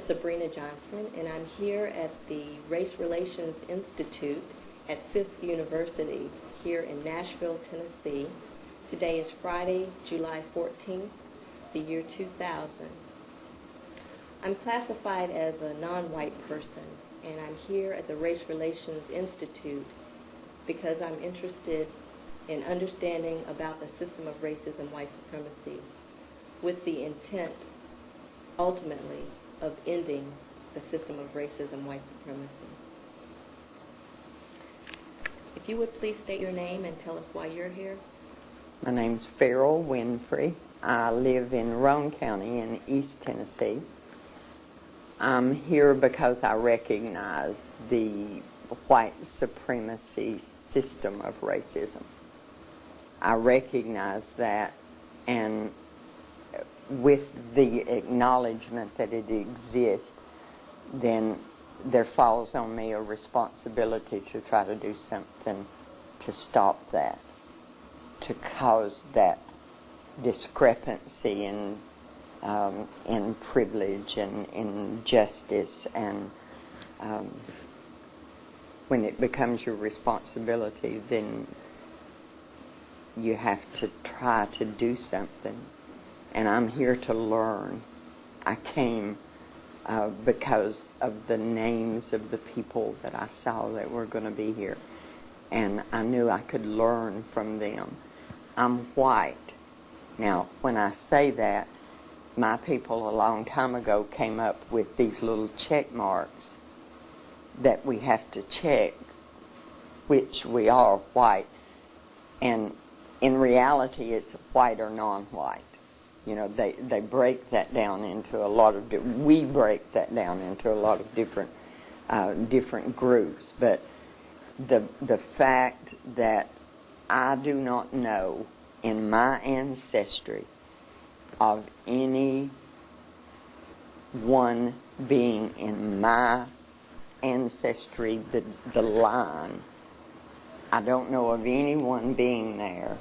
Sabrina Johnson, and I'm here at the Race Relations Institute at Fisk University here in Nashville, Tennessee. Today is Friday, July 14th, the year 2000. I'm classified as a non-white person, and I'm here at the Race Relations Institute because I'm interested in understanding about the system of racism, white supremacy, with the intent, ultimately, of ending the system of racism, white supremacy. If you would please state your name and tell us why you're here. My name's Ferrell Winfree. I live in Roane County in East Tennessee. I'm here because I recognize the white supremacy system of racism. I recognize that, and with the acknowledgement that it exists, then there falls on me a responsibility to try to do something to stop that, to cause that discrepancy in privilege and in justice, and when it becomes your responsibility, then you have to try to do something. And I'm here to learn. I came because of the names of the people that I saw that were going to be here, and I knew I could learn from them. I'm white. Now, when I say that, my people a long time ago came up with these little check marks that we have to check which we are white. And in reality, it's white or non-white. You know, they break that down into a lot of we break that down into a lot of different groups. But the fact that I do not know in my ancestry of any one being in my ancestry, the line, I don't know of anyone being there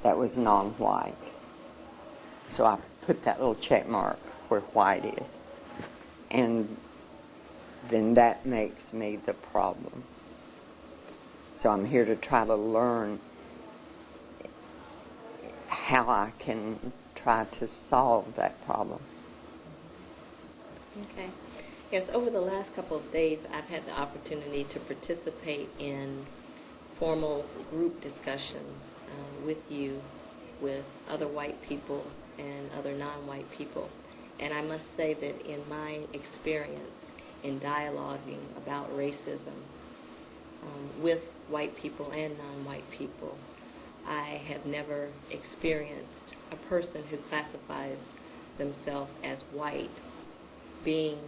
that was non-white. So I put that little check mark where white is. And then that makes me the problem. So I'm here to try to learn how I can try to solve that problem. Okay. Yes, over the last couple of days, I've had the opportunity to participate in formal group discussions with you, with other white people and other non-white people. And I must say that in my experience in dialoguing about racism with white people and non-white people, I have never experienced a person who classifies themselves as white being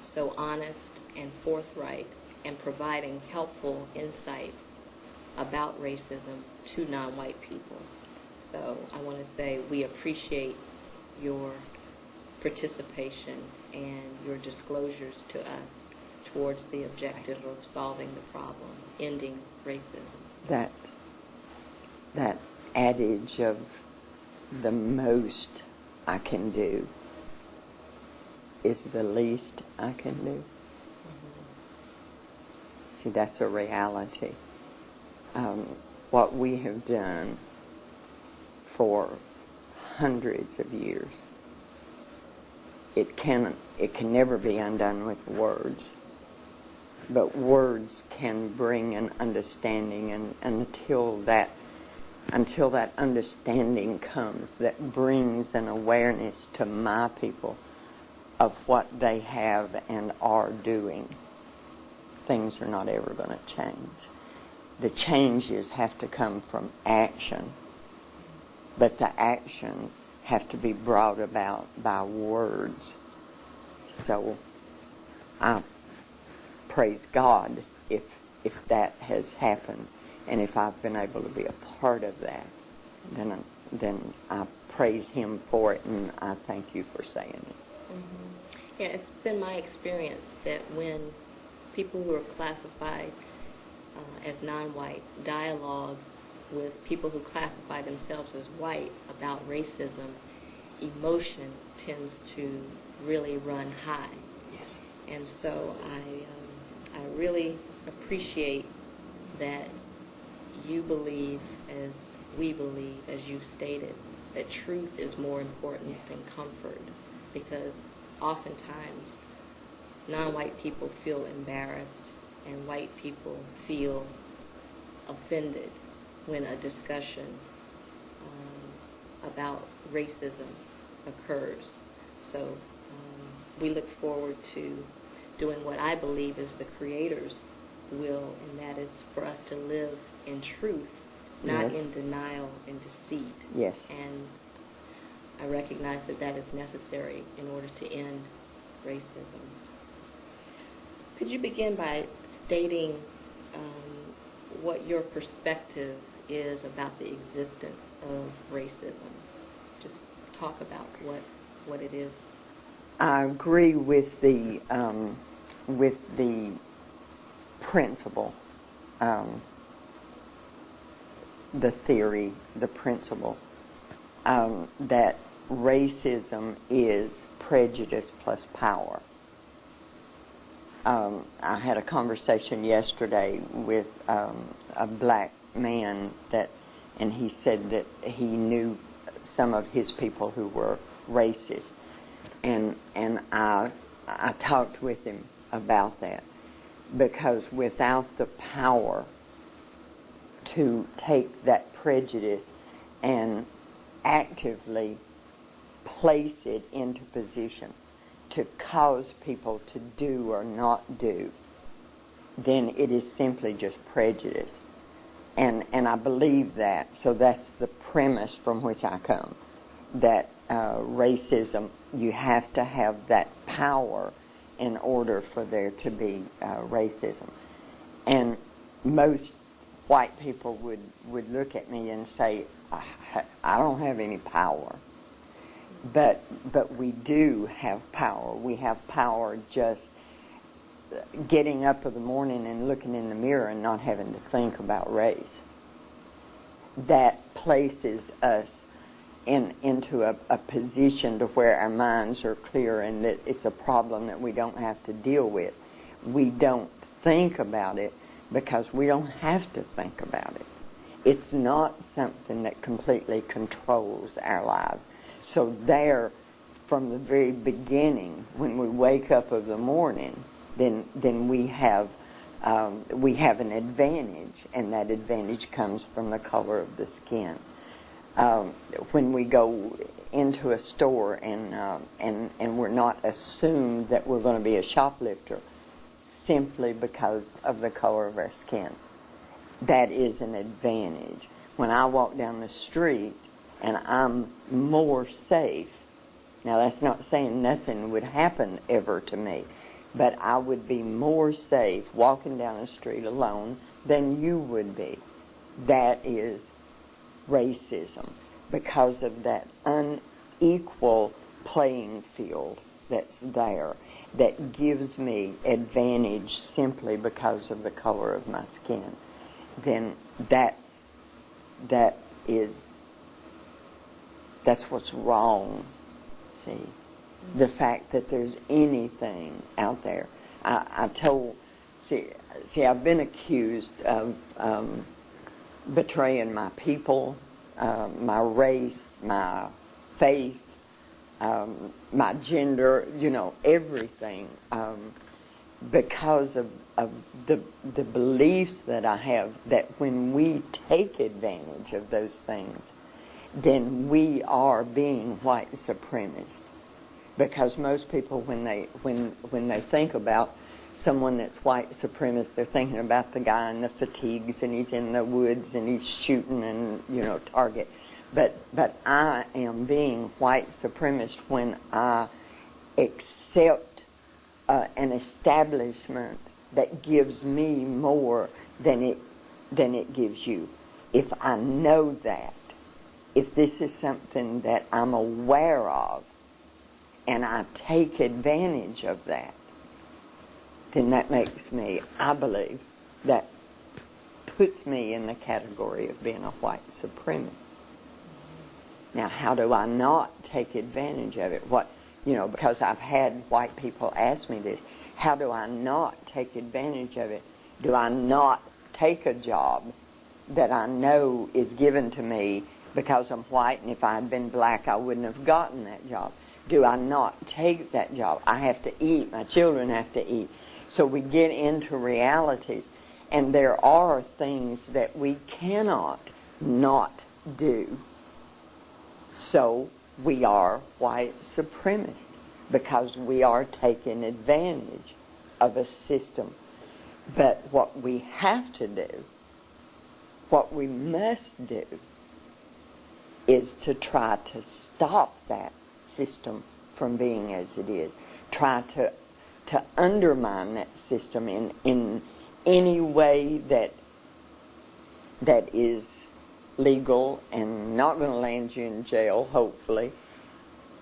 so honest and forthright and providing helpful insights about racism to non-white people. So I want to say we appreciate your participation and your disclosures to us towards the objective of solving the problem, ending racism. That adage of the most I can do is the least I can do. Mm-hmm. See, that's a reality. What we have done for hundreds of years, it can never be undone with words. But words can bring an understanding, and until that understanding comes, that brings an awareness to my people of what they have and are doing, things are not ever going to change. The changes have to come from action, but the action have to be brought about by words. So I praise God if that has happened, and if I've been able to be a part of that, then I praise Him for it, and I thank you for saying it. Mm-hmm. Yeah, it's been my experience that when people who are classified as non-white dialogue with people who classify themselves as white about racism, emotion tends to really run high. And so I really appreciate that you believe, as we believe, as you've stated, that truth is more important than comfort, because oftentimes non-white people feel embarrassed and white people feel offended when a discussion about racism occurs. So we look forward to doing what I believe is the Creator's will, and that is for us to live in truth, not in denial and deceit. Yes. And I recognize that that is necessary in order to end racism. Could you begin by stating what your perspective is about the existence of racism? Just talk about what it is. I agree with the principle, the theory, the principle that racism is prejudice plus power. I had a conversation yesterday with a black man and he said that he knew some of his people who were racist, and I talked with him about that, because without the power to take that prejudice and actively place it into position to cause people to do or not do, then it is simply just prejudice. And I believe that. So that's the premise from which I come, that racism, you have to have that power in order for there to be racism. And most white people would look at me and say, I don't have any power. But we do have power. We have power just getting up in the morning and looking in the mirror and not having to think about race. That places us into a position to where our minds are clear and that it's a problem that we don't have to deal with. We don't think about it because we don't have to think about it. It's not something that completely controls our lives. So there, from the very beginning, when we wake up of the morning, then we have an advantage, and that advantage comes from the color of the skin. When we go into a store and we're not assumed that we're going to be a shoplifter simply because of the color of our skin, that is an advantage. When I walk down the street and I'm more safe, now that's not saying nothing would happen ever to me, but I would be more safe walking down the street alone than you would be. That is racism, because of that unequal playing field that's there, that gives me advantage simply because of the color of my skin. Then that's what's wrong. See, the fact that there's anything out there. I've been accused of betraying my people, my race, my faith, my gender, everything, because of the beliefs that I have, that when we take advantage of those things, then we are being white supremacist. Because most people, when they think about someone that's white supremacist, they're thinking about the guy in the fatigues and he's in the woods and he's shooting and target. But I am being white supremacist when I accept an establishment that gives me more than it gives you. If I know that, if this is something that I'm aware of, and I take advantage of that, then that makes me, I believe, that puts me in the category of being a white supremacist. Now, how do I not take advantage of it? Because I've had white people ask me this. How do I not take advantage of it? Do I not take a job that I know is given to me because I'm white, and if I had been black, I wouldn't have gotten that job? Do I not take that job? I have to eat. My children have to eat. So we get into realities, and there are things that we cannot not do. So we are white supremacists because we are taking advantage of a system. But what we have to do, what we must do, is to try to stop that system from being as it is. Try to undermine that system in any way that is legal and not going to land you in jail, hopefully,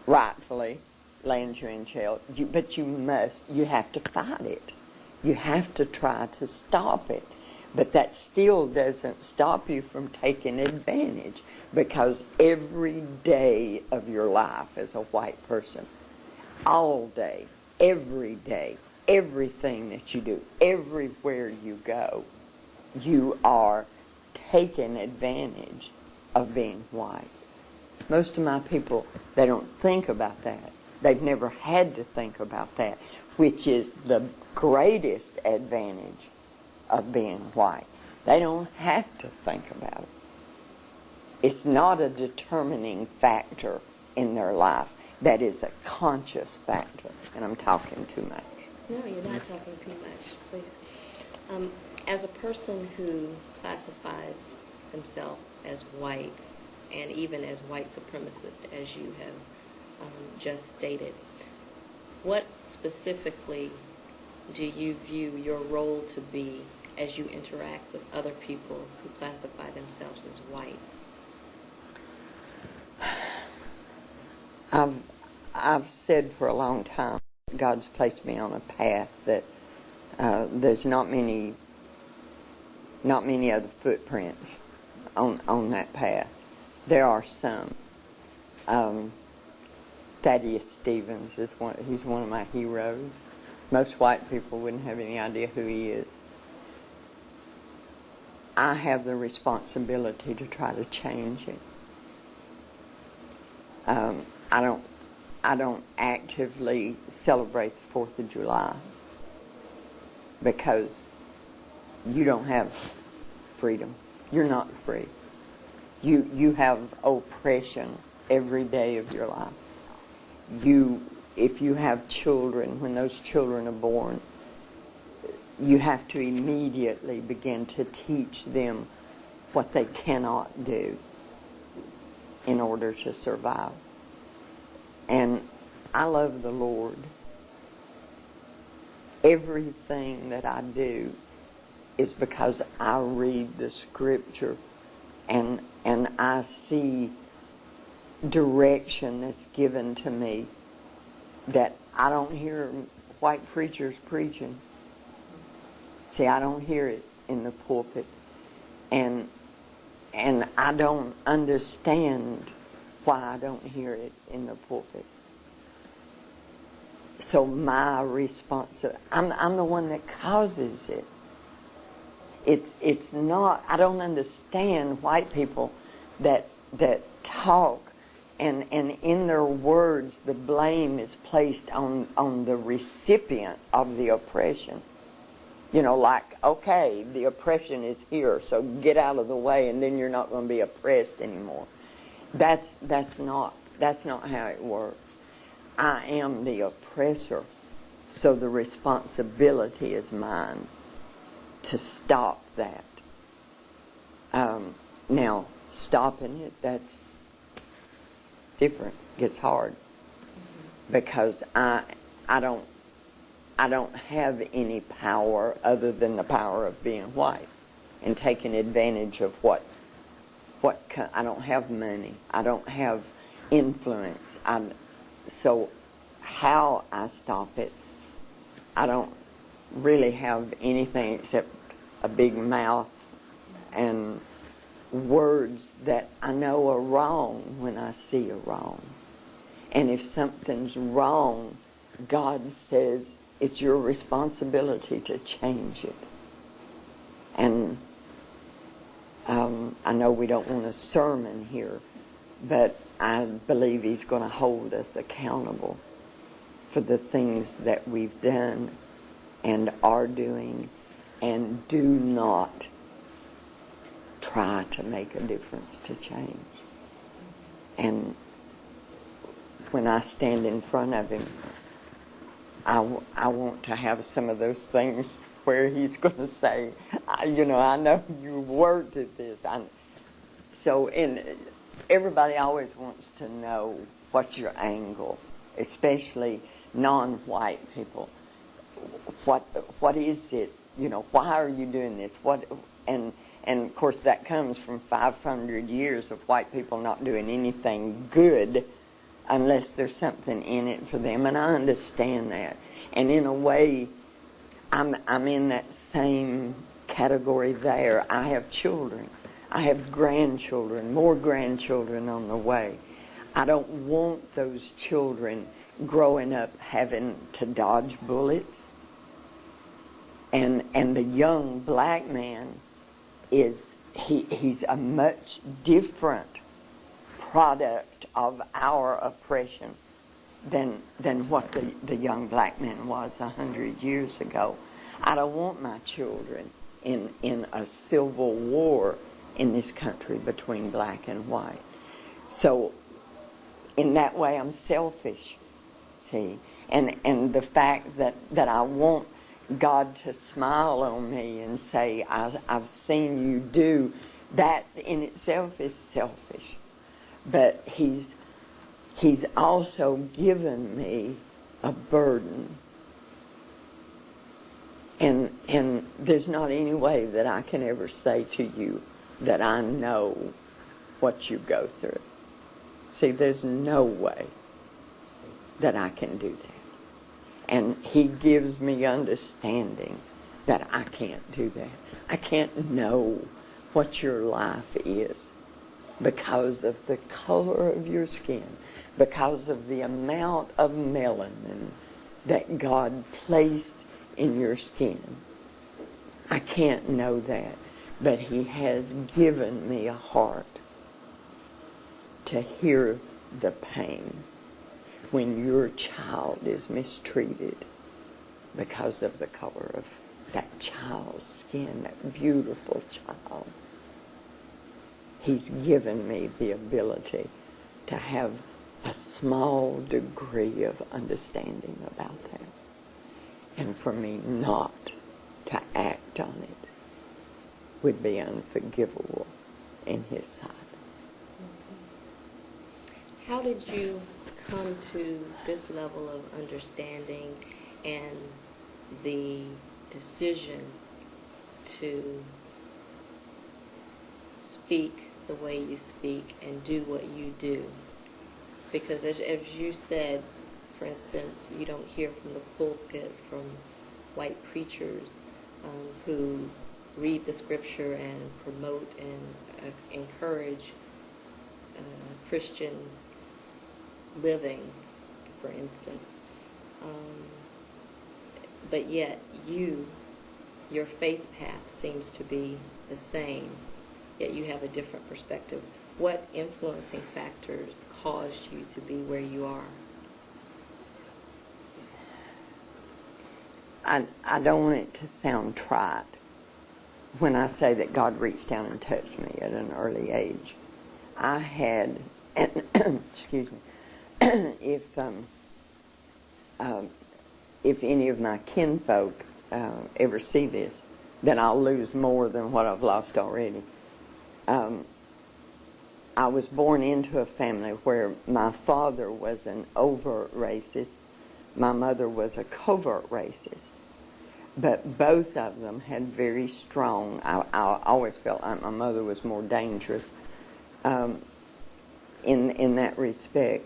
rightfully land you in jail. But you have to fight it. You have to try to stop it. But that still doesn't stop you from taking advantage, because every day of your life as a white person, all day, every day, everything that you do, everywhere you go, you are taking advantage of being white. Most of my people, they don't think about that. They've never had to think about that, which is the greatest advantage of being white. They don't have to think about it. It's not a determining factor in their life. That is a conscious factor. And I'm talking too much. No, you're not talking too much, please. As a person who classifies himself as white, and even as white supremacist, as you have just stated, what specifically do you view your role to be as you interact with other people who classify themselves as white? I've said for a long time God's placed me on a path that there's not many other footprints on that path. There are some. Thaddeus Stevens he's one of my heroes. Most white people wouldn't have any idea who he is. I have the responsibility to try to change it. I don't actively celebrate the 4th of July because you don't have freedom. You're not free. You have oppression every day of your life. If you have children, when those children are born, you have to immediately begin to teach them what they cannot do in order to survive. And I love the Lord. Everything that I do is because I read the Scripture and I see direction that's given to me that I don't hear white preachers preaching. See, I don't hear it in the pulpit. And I don't understand why I don't hear it in the pulpit. So my responsibility, I'm the one that causes it. It's not, I don't understand white people that talk and in their words the blame is placed on the recipient of the oppression. You know, like, okay, the oppression is here, so get out of the way and then you're not going to be oppressed anymore. That's not how it works. I am the oppressor, so the responsibility is mine to stop that. Now, stopping it, that's different. It gets hard because I don't have any power other than the power of being white and taking advantage of what I don't have money. I don't have influence. So how I stop it, I don't really have anything except a big mouth and words that I know are wrong when I see a wrong. And if something's wrong, God says it's your responsibility to change it. And I know we don't want a sermon here, but I believe he's going to hold us accountable for the things that we've done and are doing, and do not try to make a difference to change. And when I stand in front of him, I want to have some of those things where he's going to say, I know you worked at this. Everybody always wants to know what's your angle, especially non-white people. What is it? Why are you doing this? And of course that comes from 500 years of white people not doing anything good unless there's something in it for them, and I understand that. And in a way, I'm in that same category there. I have children. I have grandchildren, more grandchildren on the way. I don't want those children growing up having to dodge bullets. And the young black man he's a much different product of our oppression than what the young black man was 100 years ago. I don't want my children in a civil war in this country between black and white. So in that way I'm selfish, see. And the fact that I want God to smile on me and say, I've seen you do, that in itself is selfish. But he's also given me a burden. And there's not any way that I can ever say to you that I know what you go through. See, there's no way that I can do that. And he gives me understanding that I can't do that. I can't know what your life is because of the color of your skin, because of the amount of melanin that God placed in your skin. I can't know that, but he has given me a heart to hear the pain when your child is mistreated because of the color of that child's skin, that beautiful child. He's given me the ability to have a small degree of understanding about that. And for me not to act on it would be unforgivable in his sight. How did you come to this level of understanding and the decision to speak the way you speak and do what you do? Because as you said, for instance, you don't hear from the pulpit from white preachers who read the scripture and promote and encourage Christian living, for instance. But yet your faith path seems to be the same, yet you have a different perspective. What influencing factors caused you to be where you are? I don't want it to sound trite when I say that God reached down and touched me at an early age. I had, excuse me, if any of my kinfolk ever see this, then I'll lose more than what I've lost already. I was born into a family where my father was an overt racist, my mother was a covert racist. But both of them had very strong, I always felt like my mother was more dangerous in that respect.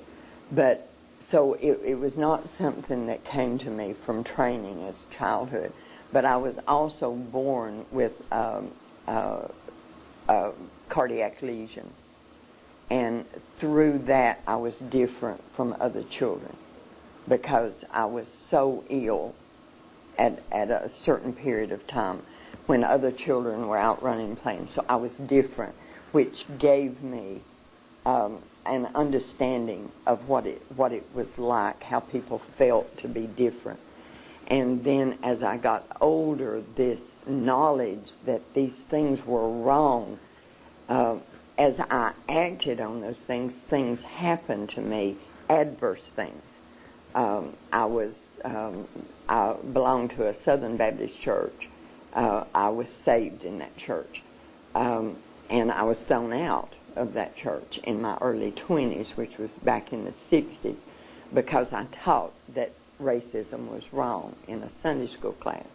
But so it was not something that came to me from training as childhood. But I was also born with cardiac lesion. And through that, I was different from other children because I was so ill at a certain period of time when other children were out running and playing. So I was different, which gave me an understanding of what it was like, how people felt to be different. And then as I got older, this knowledge that these things were wrong, as I acted on those things, things happened to me, adverse things. I belonged to a Southern Baptist church. I was saved in that church. And I was thrown out of that church in my early 20s, which was back in the 60s, because I taught that racism was wrong in a Sunday school class.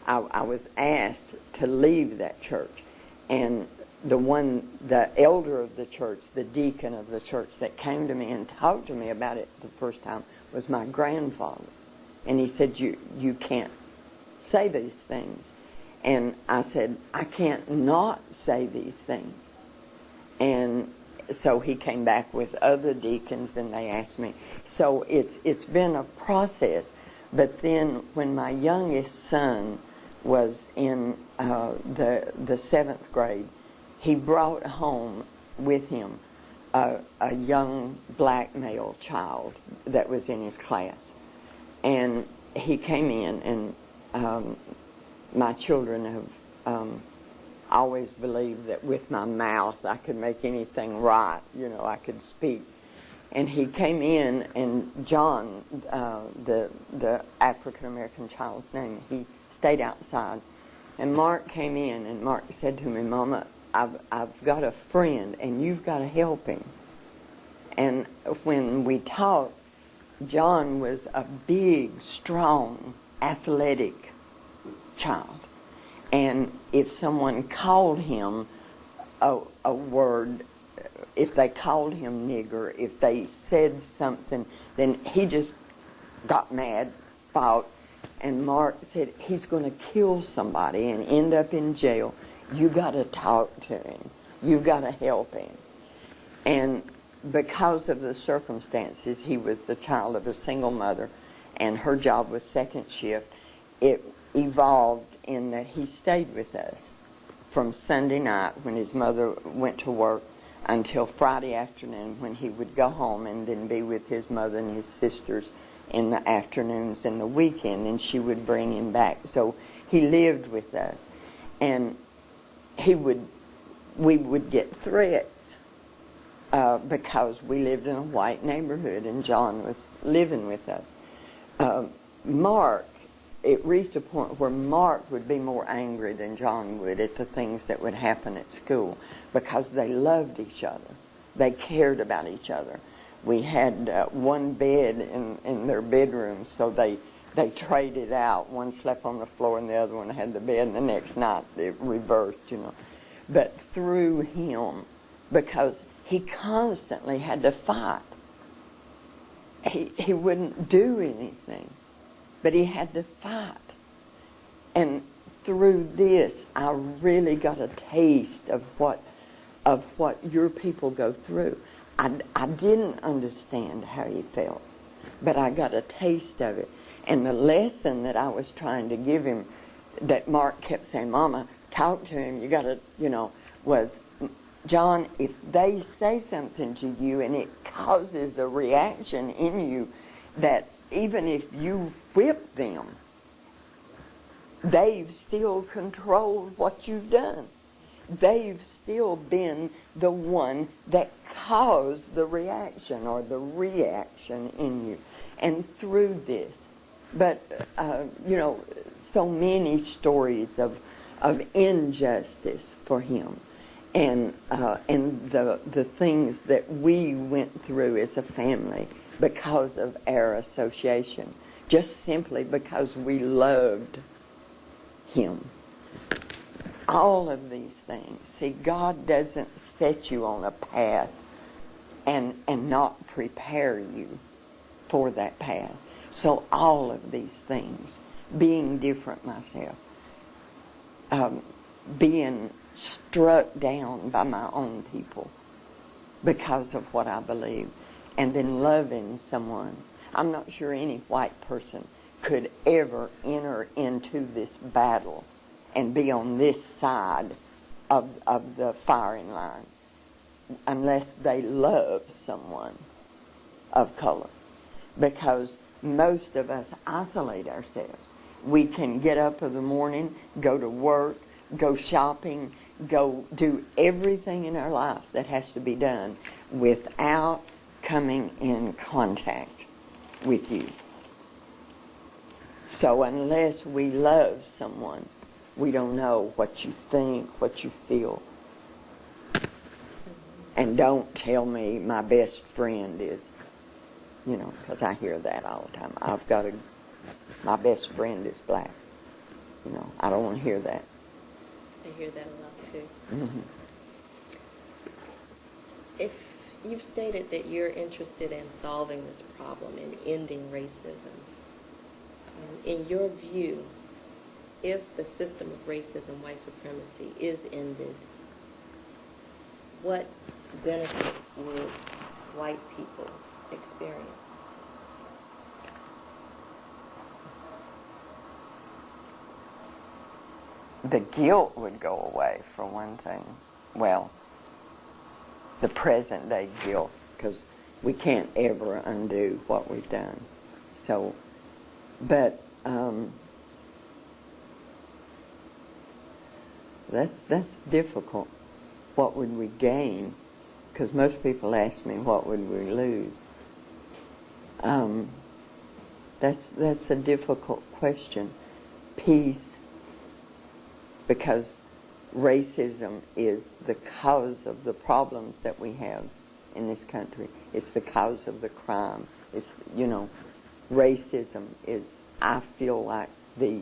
I was asked to leave that church, and the elder of the church, the deacon of the church that came to me and talked to me about it the first time was my grandfather. And he said, you can't say these things. And I said, I can't not say these things. And so he came back with other deacons and they asked me. So it's been a process. But then when my youngest son was in the 7th grade, he brought home with him a young black male child that was in his class. And he came in, and my children have always believed that with my mouth I could make anything right. I could speak. And he came in, and John, the African-American child's name, he stayed outside. And Mark came in, and Mark said to me, Mama, I've got a friend, and you've got to help him. And when we talked, John was a big, strong, athletic child. And if someone called him a word, if they called him nigger, if they said something, then he just got mad, fought. And Mark said, he's going to kill somebody and end up in jail. You got to talk to him. You got to help him. And because of the circumstances, he was the child of a single mother, and her job was second shift. It evolved in that he stayed with us from Sunday night when his mother went to work until Friday afternoon when he would go home and then be with his mother and his sisters in the afternoons and the weekend, and she would bring him back. So he lived with us, and we would get threats because we lived in a white neighborhood and John was living with us. Mark, it reached a point where Mark would be more angry than John would at the things that would happen at school because they loved each other. They cared about each other. We had one bed in their bedroom, so they traded out. One slept on the floor and the other one had the bed, and the next night it reversed, But through him, because he constantly had to fight. He wouldn't do anything, but he had to fight. And through this, I really got a taste of what your people go through. I didn't understand how he felt, but I got a taste of it. And the lesson that I was trying to give him, that Mark kept saying, Mama, talk to him, you got to, was, John, if they say something to you and it causes a reaction in you, that even if you whip them, they've still controlled what you've done. They've still been the one that caused the reaction or the reaction in you. And through this, but, so many stories of injustice for him. And the things that we went through as a family because of our association, just simply because we loved him. All of these things. See, God doesn't set you on a path and not prepare you for that path. So all of these things, being different myself, being struck down by my own people because of what I believe, and then loving someone. I'm not sure any white person could ever enter into this battle and be on this side of the firing line unless they love someone of color. Because most of us isolate ourselves. We can get up in the morning, go to work, go shopping, go do everything in our life that has to be done without coming in contact with you. So unless we love someone, we don't know what you think, what you feel. And don't tell me my best friend is, because I hear that all the time. My best friend is black. I don't want to hear that. I hear that a lot too. Mm-hmm. If you've stated that you're interested in solving this problem and ending racism, in your view, if the system of racism, white supremacy, is ended, what benefit would white people experience? The guilt would go away, for one thing. Well, the present day guilt, because we can't ever undo what we've done. So, but that's difficult. What would we gain? Because most people ask me, what would we lose? That's a difficult question. Peace, because racism is the cause of the problems that we have in this country. It's the cause of the crime. It's, racism is, I feel like, the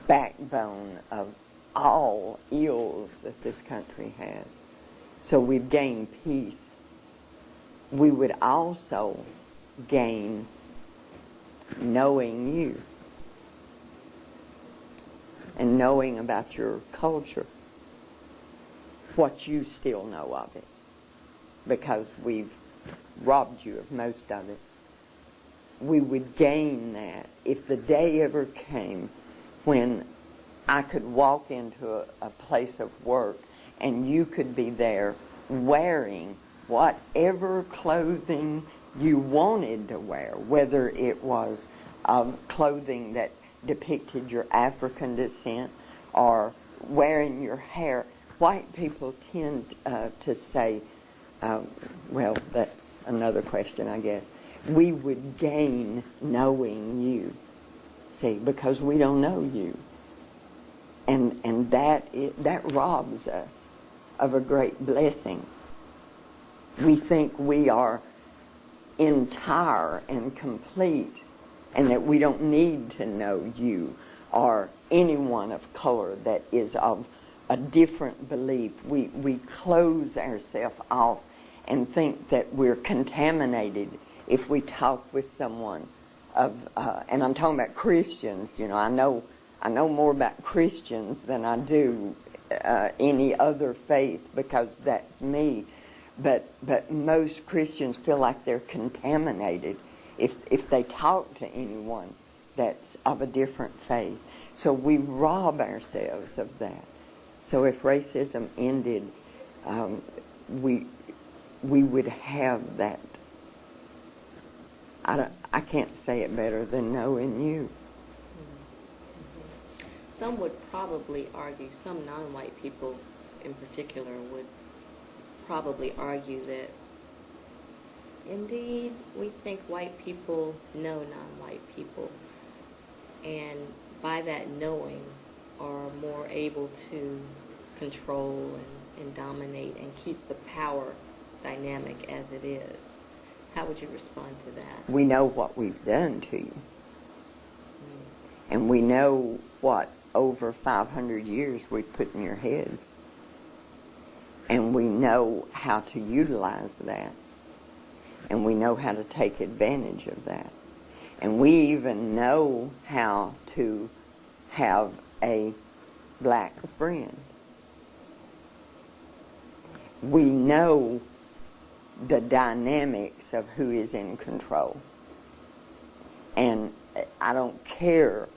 backbone of all ills that this country has. So we've gained peace. We would also gain knowing you and knowing about your culture, what you still know of it, because we've robbed you of most of it. We would gain that if the day ever came when I could walk into a place of work and you could be there wearing whatever clothing you wanted to wear, whether it was clothing that depicted your African descent or wearing your hair. White people tend to say, well, that's another question, I guess. We would gain knowing you, see, because we don't know you. And that robs us of a great blessing. We think we are entire and complete and that we don't need to know you or anyone of color that is of a different belief. We close ourselves off and think that we're contaminated if we talk with someone of, and I'm talking about Christians. I know more about Christians than I do any other faith, because that's me. But most Christians feel like they're contaminated if they talk to anyone that's of a different faith. So we rob ourselves of that. So if racism ended, we would have that. I can't say it better than knowing you. Some would probably argue, some non-white people in particular would probably argue that indeed we think white people know non-white people, and by that knowing are more able to control and dominate and keep the power dynamic as it is. How would you respond to that? We know what we've done to you. And we know what over 500 years we've put in your heads. And we know how to utilize that. And we know how to take advantage of that. And we even know how to have a black friend. We know the dynamics of who is in control. And I don't care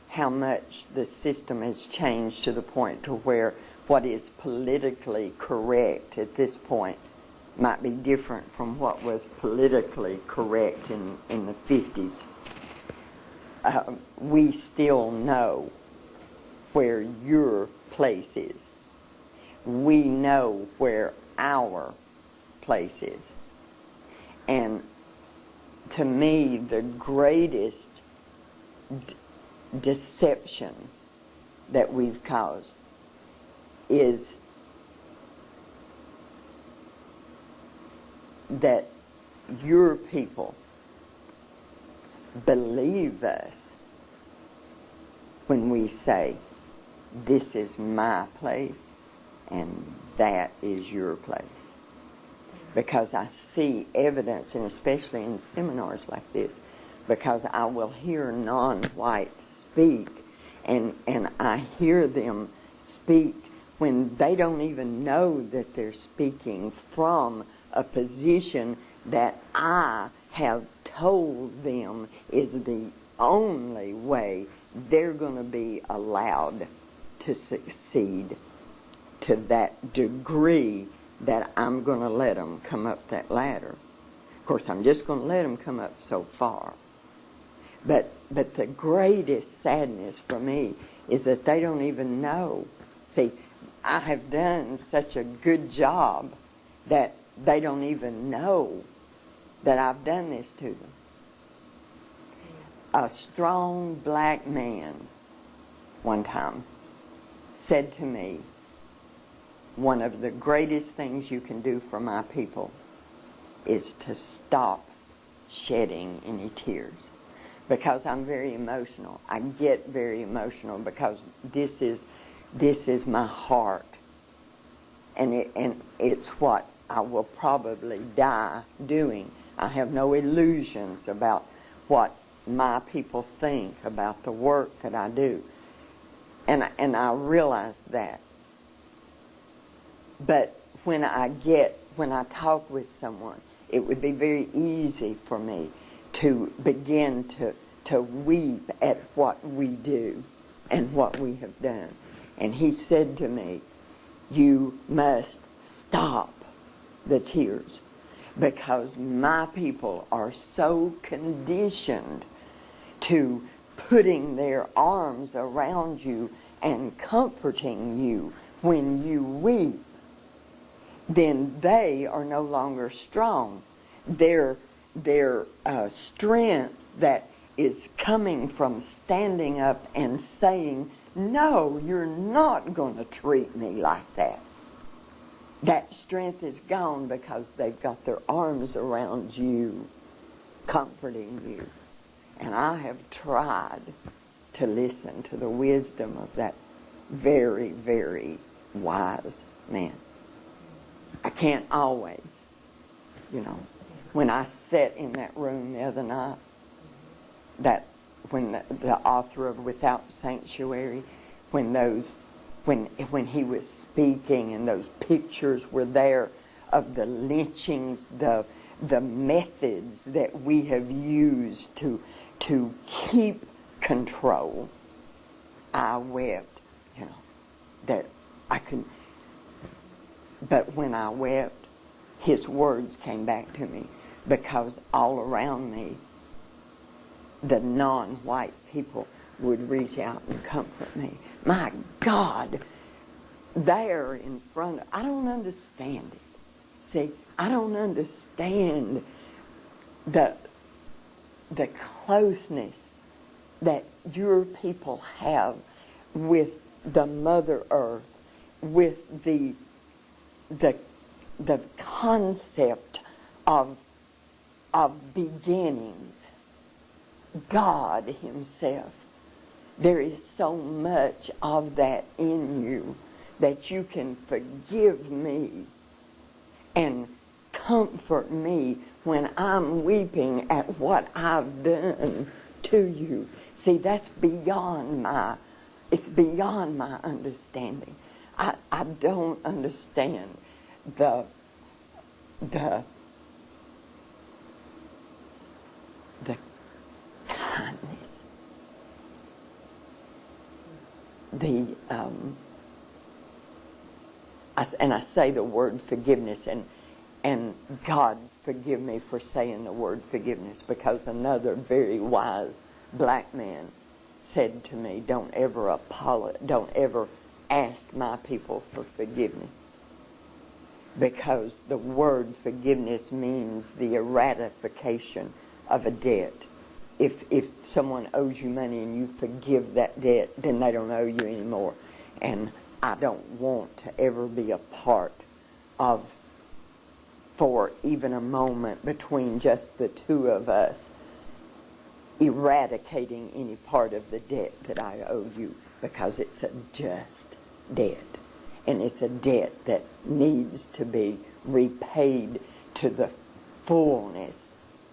how much the system has changed to the point to where what is politically correct at this point might be different from what was politically correct in the 50s. We still know where your place is. We know where our place is. And to me, the greatest deception that we've caused is that your people believe us when we say, this is my place and that is your place. Because I see evidence, and especially in seminars like this, because I will hear non-whites speak, and I hear them speak when they don't even know that they're speaking from a position that I have told them is the only way they're going to be allowed to succeed to that degree that I'm going to let them come up that ladder. Of course, I'm just going to let them come up so far. But the greatest sadness for me is that they don't even know. See, I have done such a good job that they don't even know that I've done this to them. A strong black man one time said to me, one of the greatest things you can do for my people is to stop shedding any tears. Because I'm very emotional. I get very emotional because this is my heart. And it's what I will probably die doing. I have no illusions about what my people think about the work that I do. And I realize that. But when I talk with someone, it would be very easy for me to begin to weep at what we do and what we have done. And he said to me, you must stop the tears, because my people are so conditioned to putting their arms around you and comforting you when you weep, then they are no longer strong. Their strength that is coming from standing up and saying, no, you're not going to treat me like that. That strength is gone because they've got their arms around you, comforting you. And I have tried to listen to the wisdom of that very, very wise man. I can't always, When I sat in that room the other night, when the author of Without Sanctuary, when he was speaking and those pictures were there of the lynchings, the methods that we have used to keep control, I wept, that I couldn't. But when I wept, his words came back to me, because all around me, the non-white people would reach out and comfort me. My God, there in front of, I don't understand it. See, I don't understand the closeness that your people have with the Mother Earth, with the concept of beginnings, God himself. There is so much of that in you that you can forgive me and comfort me when I'm weeping at what I've done to you. See, that's beyond my understanding. I don't understand the and I say the word forgiveness, and God forgive me for saying the word forgiveness, because another very wise black man said to me, don't ever ask my people for forgiveness, because the word forgiveness means the eradication of a debt. If someone owes you money and you forgive that debt, then they don't owe you anymore. And I don't want to ever be a part of, for even a moment between just the two of us, eradicating any part of the debt that I owe you, because it's a just debt. And it's a debt that needs to be repaid to the fullness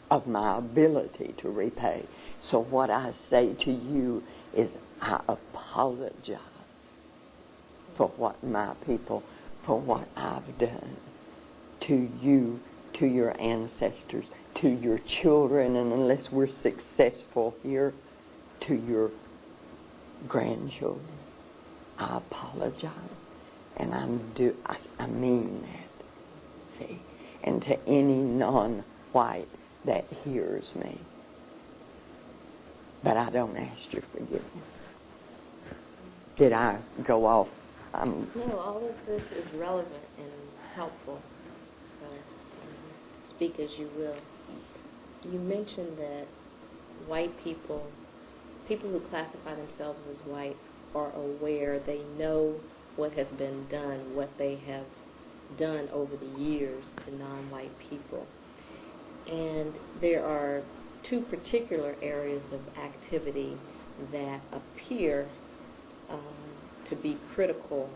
of my ability to repay. So what I say to you is, I apologize for what my people, for what I've done to you, to your ancestors, to your children, and unless we're successful here, to your grandchildren. I apologize, and I mean that. See, and to any non-white that hears me, but I don't ask your forgiveness. Did I go off? No, all of this is relevant and helpful. So, speak as you will. You mentioned that white people who classify themselves as white, are aware, they know what has been done, what they have done over the years to non-white people. And there are two particular areas of activity that appear to be critical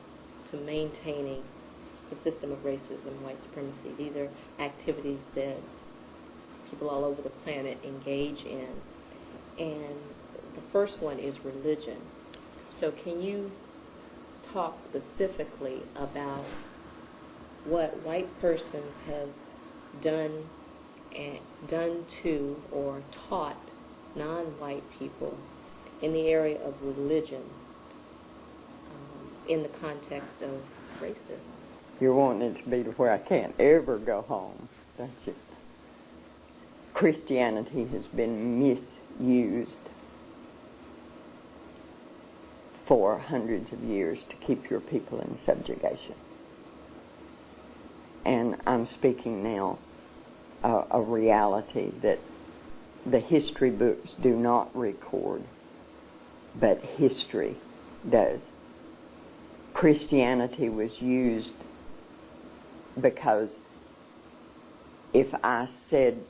to maintaining the system of racism, white supremacy. These are activities that people all over the planet engage in. And the first one is religion. So can you talk specifically about what white persons have done to or taught non-white people in the area of religion in the context of racism? You're wanting it to be to where I can't ever go home, don't you? Christianity has been misused for hundreds of years to keep your people in subjugation. And I'm speaking now a reality that the history books do not record, but history does. Christianity was used because if I said,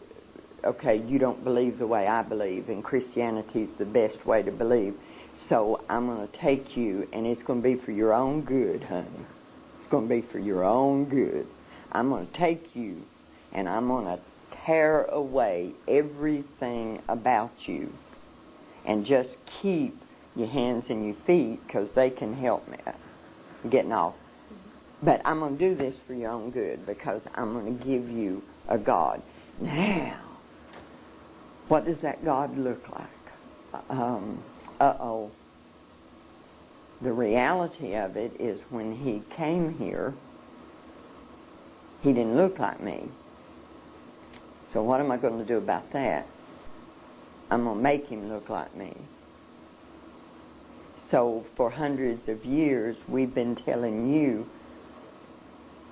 okay, you don't believe the way I believe, and Christianity's the best way to believe, so I'm going to take you, and it's going to be for your own good, honey. It's going to be for your own good. I'm going to take you, and I'm going to tear away everything about you, and just keep your hands and your feet, because they can help me. I'm getting off. But I'm going to do this for your own good, because I'm going to give you a God. Now, what does that God look like? The reality of it is, when he came here, he didn't look like me. So what am I going to do about that? I'm going to make him look like me. So for hundreds of years, we've been telling you,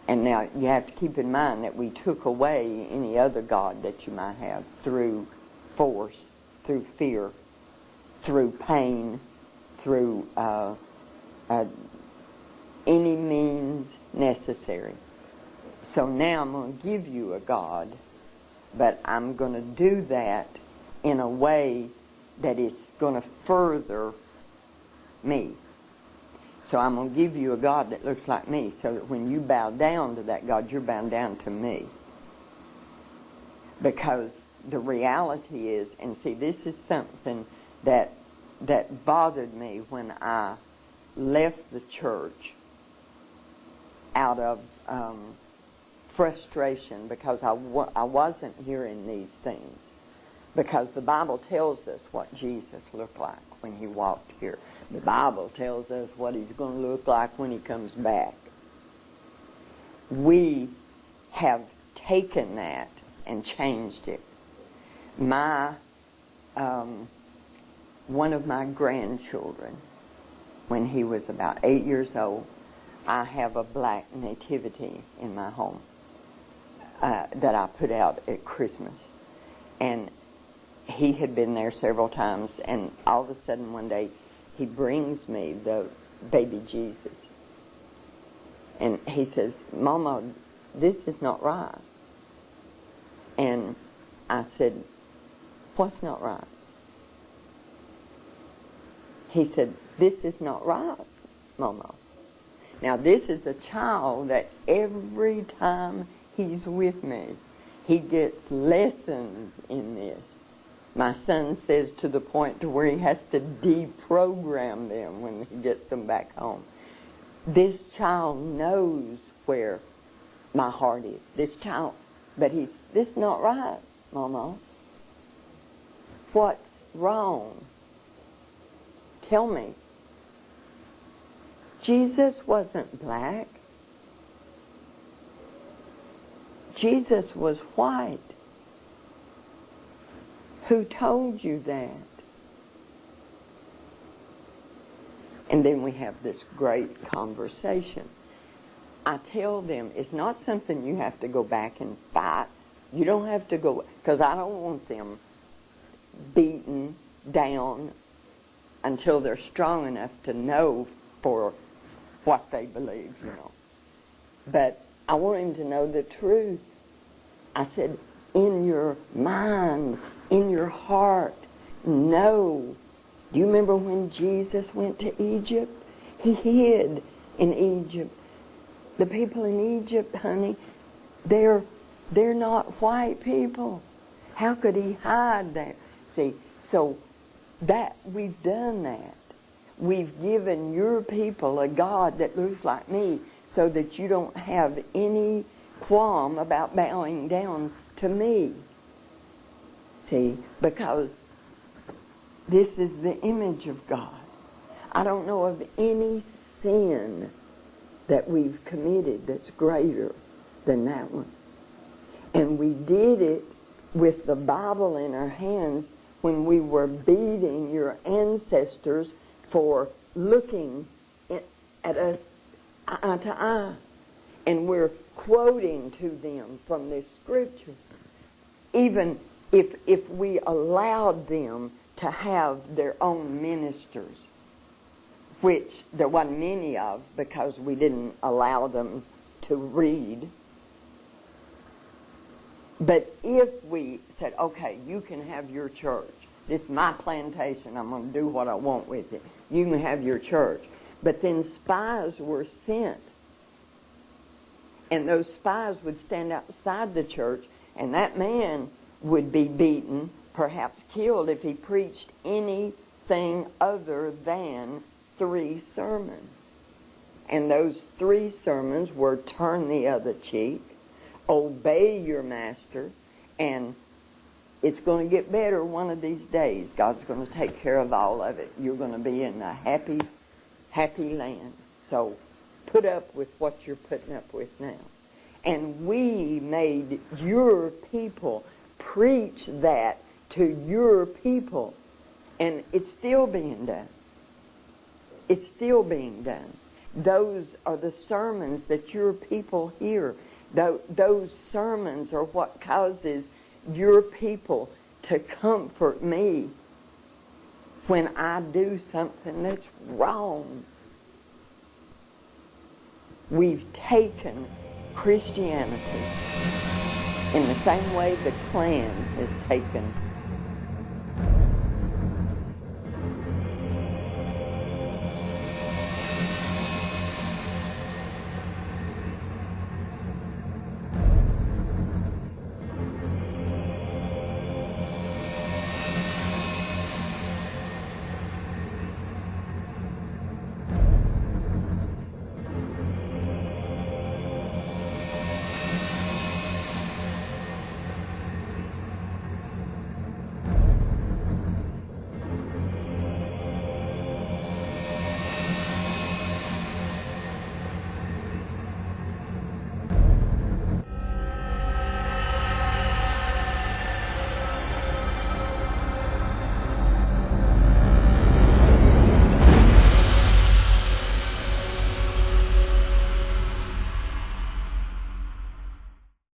and now you have to keep in mind that we took away any other God that you might have through force, through fear, through pain, through any means necessary. So now I'm going to give you a God, but I'm going to do that in a way that is going to further me. So I'm going to give you a God that looks like me, so that when you bow down to that God, you're bowing down to me. Because the reality is, and see, this is something that bothered me when I left the church out of frustration, because I wasn't hearing these things. Because the Bible tells us what Jesus looked like when he walked here. The Bible tells us what he's going to look like when he comes back. We have taken that and changed it. One of my grandchildren, when he was about 8 years old, I have a black nativity in my home that I put out at Christmas. And he had been there several times, and all of a sudden one day he brings me the baby Jesus. And he says, "Mama, this is not right." And I said, "What's not right?" He said, "This is not right, Mama." Now, this is a child that every time he's with me, he gets lessons in this. My son says to the point to where he has to deprogram them when he gets them back home. This child knows where my heart is. This child, but this is not right, Mama. What's wrong? Tell me. Jesus wasn't black. Jesus was white. Who told you that? And then we have this great conversation. I tell them it's not something you have to go back and fight. You don't have to go, because I don't want them beaten down until they're strong enough to know for what they believe, you know. But I want him to know the truth. I said, in your mind, in your heart, know. Do you remember when Jesus went to Egypt? He hid in Egypt. The people in Egypt, honey, they're not white people. How could he hide there? See, so that we've done that. We've given your people a God that looks like me so that you don't have any qualm about bowing down to me. See, because this is the image of God. I don't know of any sin that we've committed that's greater than that one. And we did it with the Bible in our hands when we were beating your ancestors for looking at us eye to eye. And we're quoting to them from this scripture. Even if we allowed them to have their own ministers, which there wasn't many of because we didn't allow them to read. But if we said, okay, you can have your church. This is my plantation. I'm going to do what I want with it. You can have your church. But then spies were sent. And those spies would stand outside the church, and that man would be beaten, perhaps killed, if he preached anything other than 3 sermons. And those 3 sermons were turn the other cheek, obey your master, and it's going to get better one of these days. God's going to take care of all of it. You're going to be in a happy, happy land. So put up with what you're putting up with now. And we made your people preach that to your people. And it's still being done. It's still being done. Those are the sermons that your people hear. Those sermons are what causes your people to comfort me when I do something that's wrong. We've taken Christianity in the same way the Klan has taken